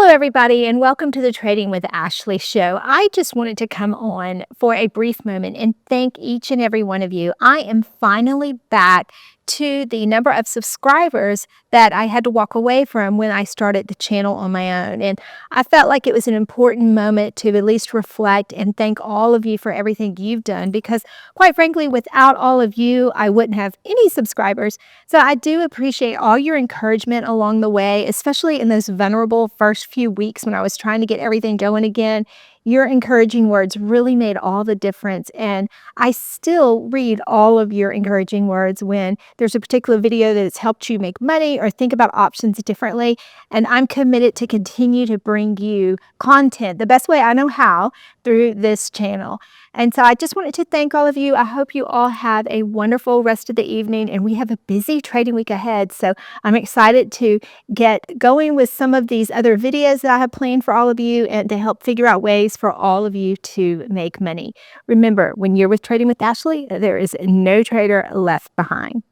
everybody, and welcome to the Trading with Ashley show. I just wanted to come on for a brief moment and thank each and every one of you. I am finally back to the number of subscribers that I had to walk away from when I started the channel on my own. And I felt like it was an important moment to at least reflect and thank all of you for everything you've done because, quite frankly, without all of you, I wouldn't have any subscribers. So I do appreciate all your encouragement along the way, especially in those vulnerable first few weeks when I was trying to get everything going again. Your encouraging words really made all the difference. And I still read all of your encouraging words when there's a particular video that has helped you make money or think about options differently. And I'm committed to continue to bring you content the best way I know how through this channel. And so I just wanted to thank all of you. I hope you all have a wonderful rest of the evening, and we have a busy trading week ahead. So I'm excited to get going with some of these other videos that I have planned for all of you and to help figure out ways for all of you to make money. Remember, when you're with Trading with Ashley, there is no trader left behind.